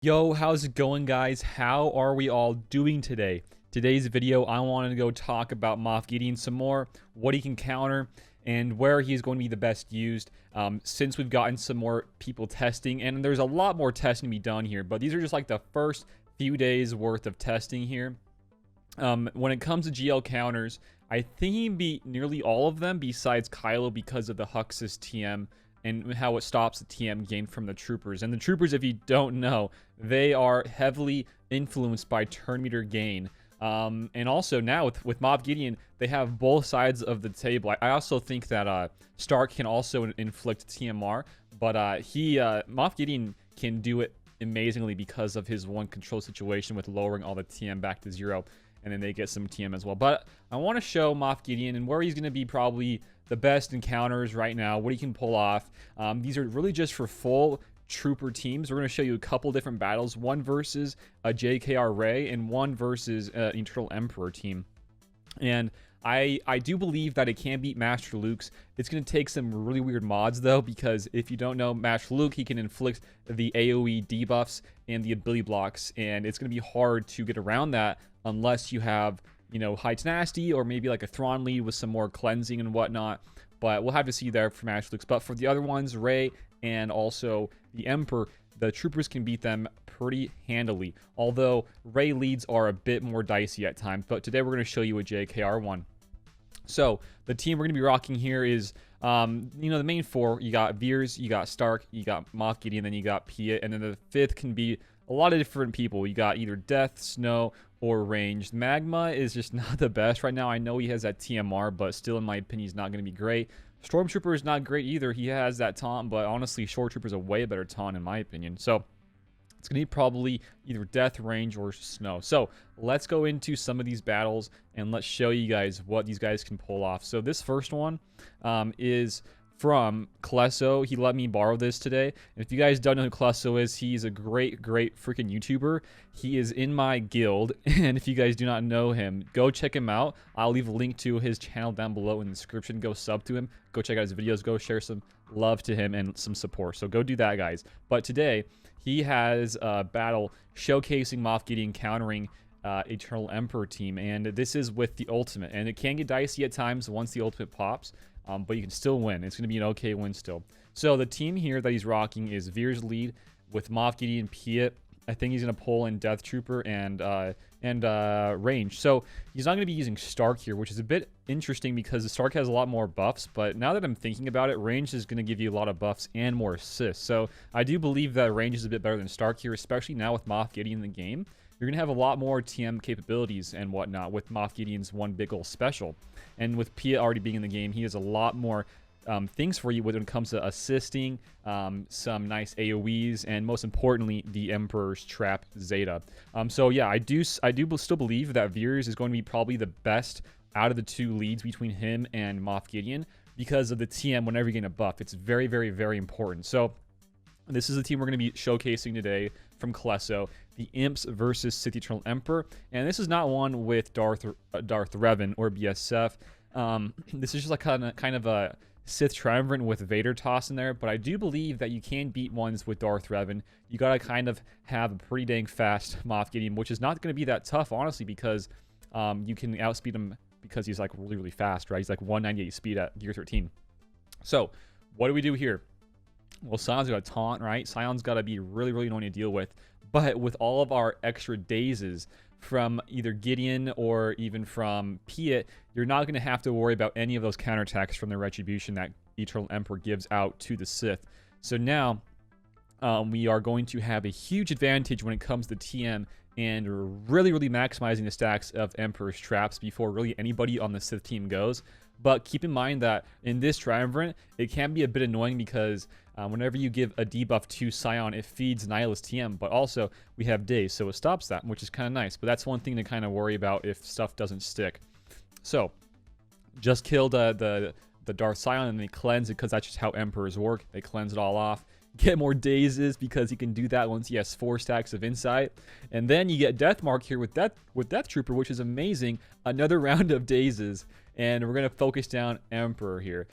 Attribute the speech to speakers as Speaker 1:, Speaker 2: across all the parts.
Speaker 1: Yo, how's it going, guys? How are we all doing today? Today's video, I wanted to go talk about Moff Gideon some more, what he can counter, and where he's going to be the best used. Since we've gotten some more people testing, and there's a lot more testing to be done here, but these are just like the first few days worth of testing here. When it comes to GL counters, I think he beat nearly all of them besides Kylo because of the Hux's TM and how it stops the TM gain from the troopers. And the troopers, if you don't know, they are heavily influenced by turn meter gain. And also now with Moff Gideon, they have both sides of the table. I also think that Stark can also inflict TMR, but Moff Gideon can do it amazingly because of his one control situation with lowering all the TM back to 0, and then they get some TM as well. But I want to show Moff Gideon and where he's going to be probably the best encounters right now, what he can pull off. These are really just for full trooper teams. We're going to show you a couple different battles, one versus a JKR Rey and one versus an Eternal Emperor team. And I do believe that it can beat Master Luke's. It's going to take some really weird mods, though, because if you don't know Master Luke, he can inflict the AoE debuffs and the ability blocks, and it's going to be hard to get around that unless you have, you know, high tenacity or maybe like a Thrawn lead with some more cleansing and whatnot. But we'll have to see there for Master Luke's. But for the other ones, Rey and also the Emperor, the troopers can beat them pretty handily. Although Rey leads are a bit more dicey at times. But today we're going to show you a JKR one. So the team we're going to be rocking here is, the main four. You got Veers, you got Stark, you got Moff Gideon, then you got Piet, and then the fifth can be a lot of different people. You got either Death, Snow, or Ranged. Magma is just not the best right now. I know he has that TMR, but still, in my opinion, he's not going to be great. Stormtrooper is not great either. He has that taunt, but honestly, Short Trooper is a way better taunt, in my opinion. So it's going to be probably either Death, Range, or Snow. So let's go into some of these battles, and let's show you guys what these guys can pull off. So this first one is from Klesso. He let me borrow this today. And if you guys don't know who Klesso is, he's a great freaking YouTuber. He is in my guild, and if you guys do not know him, go check him out. I'll leave a link to his channel down below in the description. Go sub to him. Go check out his videos. Go share some love to him and some support. So go do that, guys. But today, he has a battle showcasing Moff Gideon countering Eternal Emperor team, and this is with the ultimate, and it can get dicey at times once the ultimate pops, but you can still win. It's going to be an okay win still. So the team here that he's rocking is Veers lead with Moff Gideon, Piet. I think he's going to pull in Death Trooper and Range. So he's not going to be using Stark here, which is a bit interesting because the Stark has a lot more buffs. But now that I'm thinking about it, Range is going to give you a lot of buffs and more assists. So I do believe that Range is a bit better than Stark here, especially now with Moff Gideon in the game. You're going to have a lot more TM capabilities and whatnot with Moff Gideon's one big ol' special. And with Piet already being in the game, he has a lot more things for you when it comes to assisting, some nice AoEs, and most importantly, the Emperor's Trap Zeta. So yeah, I do still believe that Veers is going to be probably the best out of the two leads between him and Moff Gideon because of the TM whenever you get a buff. It's very important. So this is the team we're going to be showcasing today from Klesso, the Imps versus Sith Eternal Emperor. And this is not one with Darth Revan or BSF. This is just like kind of a Sith Triumvirate with Vader toss in there, but I do believe that you can beat ones with Darth Revan. You gotta kind of have a pretty dang fast Moff Gideon, which is not going to be that tough, honestly, because you can outspeed him because he's like really fast, right? He's like 198 speed at gear 13. So what do we do here? Well, Sion's got a taunt, right? Sion's got to be really annoying to deal with. But with all of our extra dazes from either Gideon or even from Piet, you're not going to have to worry about any of those counterattacks from the Retribution that Eternal Emperor gives out to the Sith. So now we are going to have a huge advantage when it comes to TM and really maximizing the stacks of Emperor's traps before really anybody on the Sith team goes. But keep in mind that in this Triumvirate, it can be a bit annoying because whenever you give a debuff to Sion, it feeds Nihilist TM, but also we have Daze, so it stops that, which is kind of nice. But that's one thing to kind of worry about if stuff doesn't stick. So, just kill the Darth Sion and they cleanse it because that's just how Emperors work. They cleanse it all off. Get more dazes because he can do that once he has 4 stacks of insight. And then you get Death Mark here with Death Trooper, which is amazing. Another round of dazes. And we're going to focus down Emperor here.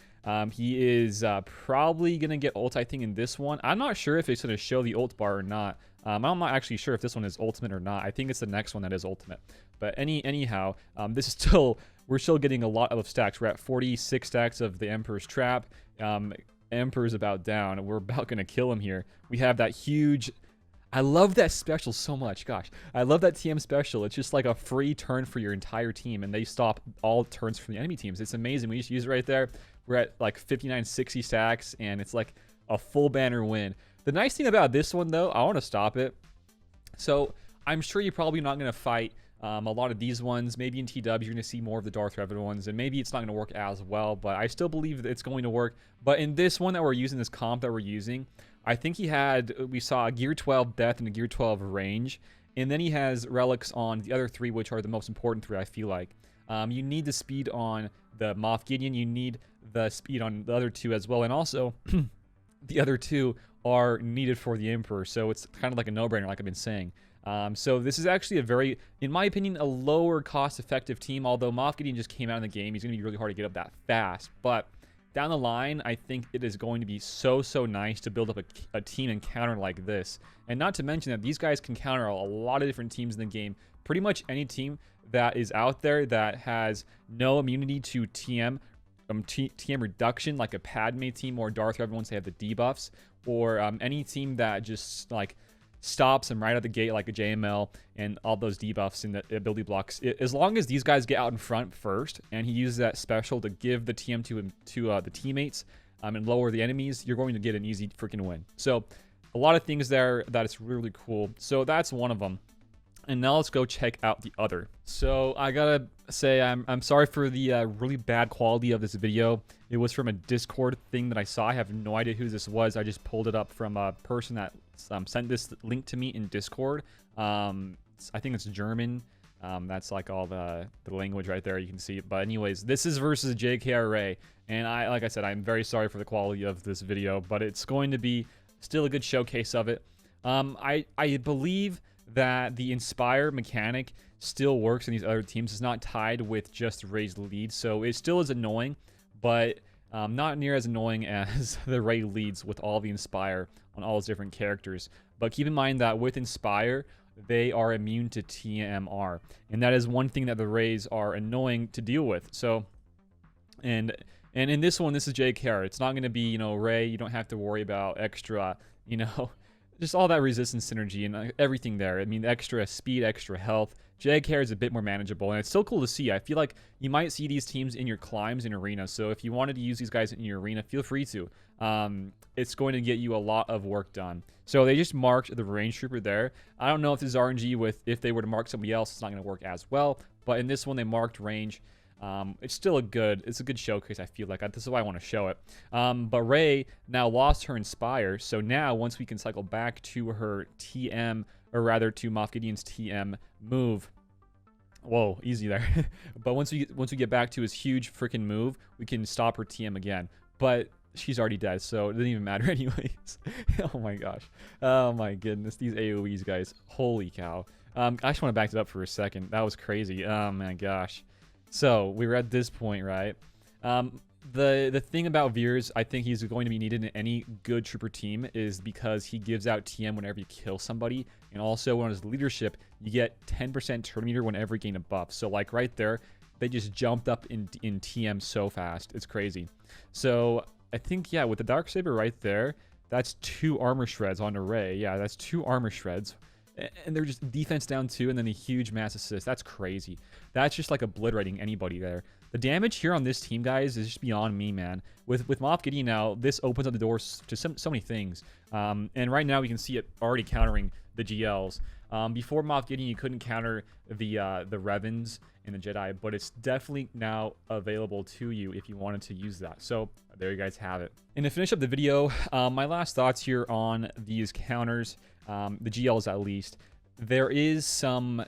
Speaker 1: He is probably going to get ult, I think, in this one. I'm not sure if it's going to show the ult bar or not. I'm not actually sure if this one is ultimate or not. I think it's the next one that is ultimate. But anyhow, this is still, we're still getting a lot of stacks. We're at 46 stacks of the Emperor's Trap. Emperor's about down. We're about going to kill him here. We have that huge... I love that special so much. Gosh, I love that TM special. It's just like a free turn for your entire team, and they stop all turns from the enemy teams. It's amazing. We just use it right there. We're at like 59, 60 stacks, and it's like a full banner win. The nice thing about this one, though, I want to stop it. So I'm sure you're probably not going to fight a lot of these ones. Maybe in TW, you're going to see more of the Darth Revan ones, and maybe it's not going to work as well, but I still believe that it's going to work. But in this one that we're using, this comp that we're using, I think we saw a Gear 12 Death and a Gear 12 Range, and then he has relics on the other three, which are the most important three, I feel like. You need the speed on the Moff Gideon, you need the speed on the other two as well, and also the other two are needed for the Emperor, so it's kind of like a no-brainer, like I've been saying. So this is actually a very, in my opinion, a lower cost-effective team, although Moff Gideon just came out in the game. He's going to be really hard to get up that fast, but down the line, I think it is going to be so nice to build up a team and counter like this. And not to mention that these guys can counter a lot of different teams in the game. Pretty much any team that is out there that has no immunity to TM reduction, like a Padme team or Darth Revan once they have the debuffs, or any team that just like stops them right out the gate like a JML and all those debuffs and the ability blocks. As long as these guys get out in front first and he uses that special to give the TM to the teammates and lower the enemies, you're going to get an easy freaking win. So a lot of things there that is really cool. So that's one of them. And now let's go check out the other. So I gotta say I'm sorry for the really bad quality of this video. It was from a Discord thing that I saw. I have no idea who this was. I just pulled it up from a person that sent this link to me in Discord. I think it's German. That's like all the language right there. You can see it. But anyways, this is versus JKRA. And like I said, I'm very sorry for the quality of this video, but it's going to be still a good showcase of it. I believe that the Inspire mechanic still works in these other teams. It's not tied with just raised leads, so it still is annoying, but not near as annoying as the raid leads with all the Inspire on all those different characters. But keep in mind that with Inspire, they are immune to TMR, and that is one thing that the raids are annoying to deal with. So, and in this one, this is JKR. It's not going to be, you know, Ray. You don't have to worry about extra, you know, just all that resistance synergy and everything there. I mean, extra speed, extra health. JKR is a bit more manageable, and it's still cool to see. I feel like you might see these teams in your climbs in arena, so if you wanted to use these guys in your arena, feel free to. It's going to get you a lot of work done. So they just marked the range trooper there. I don't know if this is RNG with, if they were to mark somebody else, it's not going to work as well, but in this one, they marked range. It's still it's a good showcase, I feel like. This is why I want to show it. But Rey now lost her Inspire, so now once we can cycle back to her TM, or rather to Moff Gideon's TM move, whoa, easy there. But once we get back to his huge freaking move, we can stop her TM again. But she's already dead, so it doesn't even matter anyways. Oh my gosh. Oh my goodness, these AoEs, guys. Holy cow. I just want to back it up for a second. That was crazy. Oh my gosh. So we were at this point, right? The thing about Veers, I think he's going to be needed in any good trooper team, is because he gives out TM whenever you kill somebody, and also on his leadership, you get 10% turn meter whenever you gain a buff. So like right there, they just jumped up in TM so fast. It's crazy. So I think, yeah, with the Darksaber right there, that's 2 armor shreds on Array. Yeah, that's 2 armor shreds. And they're just defense down 2, and then a huge mass assist. That's crazy. That's just like obliterating anybody there. The damage here on this team, guys, is just beyond me, man. With Moff Gideon now, this opens up the doors to so many things. And right now, we can see it already countering the GLs. Before Moff Gideon, you couldn't counter the Revans and the Jedi, but it's definitely now available to you if you wanted to use that. So there you guys have it. And to finish up the video, my last thoughts here on these counters, the GLs at least. There is some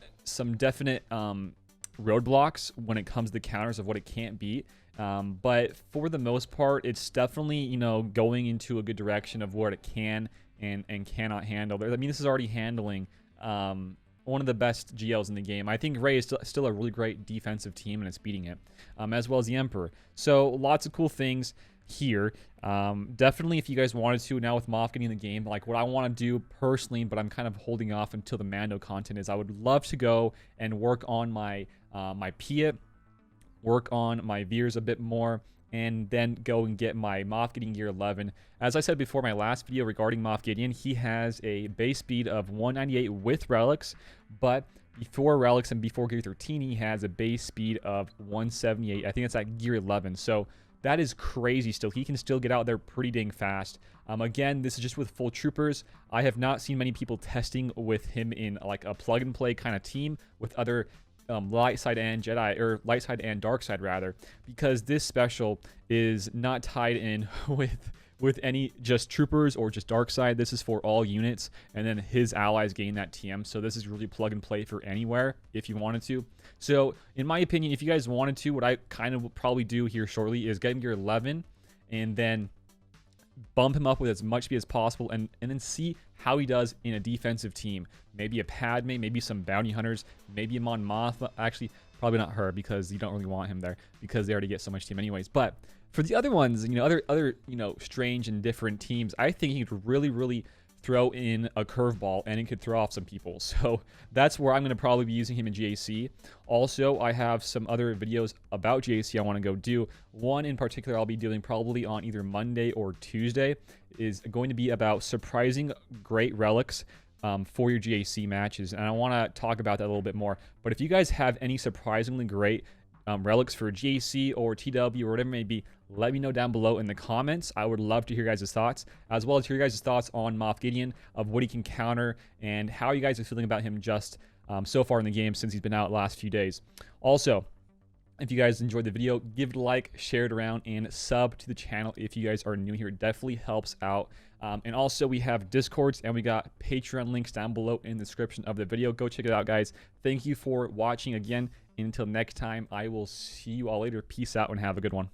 Speaker 1: definite roadblocks when it comes to counters of what it can't beat. But for the most part, it's definitely, you know, going into a good direction of what it can and cannot handle. I mean, this is already handling one of the best GLs in the game. I think Rey is still a really great defensive team, and it's beating it, as well as the Emperor. So lots of cool things. here. Definitely, if you guys wanted to, now with Moff getting in the game, like what I want to do personally, but I'm kind of holding off until the Mando content, is I would love to go and work on my my Piet, work on my Veers a bit more, and then go and get my Moff Gideon Gear 11. As I said before, my last video regarding Moff Gideon, he has a base speed of 198 with relics, but before relics and before Gear 13, he has a base speed of 178. I think it's at Gear 11. So that is crazy still. He can still get out there pretty dang fast. Again, this is just with full troopers. I have not seen many people testing with him in like a plug and play kind of team with other light side and Jedi, or light side and dark side rather, because this special is not tied in with any just troopers or just dark side. This is for all units, and then his allies gain that TM. So this is really plug and play for anywhere if you wanted to. So in my opinion, if you guys wanted to, what I kind of will probably do here shortly is get him Gear 11 and then bump him up with as much speed as possible, and then see how he does in a defensive team. Maybe a Padme, maybe some bounty hunters, maybe a Mon Mothma. Actually, probably not her, because you don't really want him there because they already get so much team anyways. But for the other ones, you know, other you know, strange and different teams, I think he could really throw in a curveball, and it could throw off some people. So that's where I'm going to probably be using him in GAC. Also, I have some other videos about GAC I want to go do. One in particular I'll be doing probably on either Monday or Tuesday is going to be about surprising great relics for your GAC matches, and I want to talk about that a little bit more. But if you guys have any surprisingly great relics for GAC or TW or whatever it may be, let me know down below in the comments. I would love to hear guys' thoughts, as well as hear guys' thoughts on Moff Gideon, of what he can counter, and how you guys are feeling about him just so far in the game since he's been out the last few days. Also, if you guys enjoyed the video, give it a like, share it around, and sub to the channel if you guys are new here. It definitely helps out. And also, we have Discords, and we got Patreon links down below in the description of the video. Go check it out, guys. Thank you for watching again. Until next time, I will see you all later. Peace out and have a good one.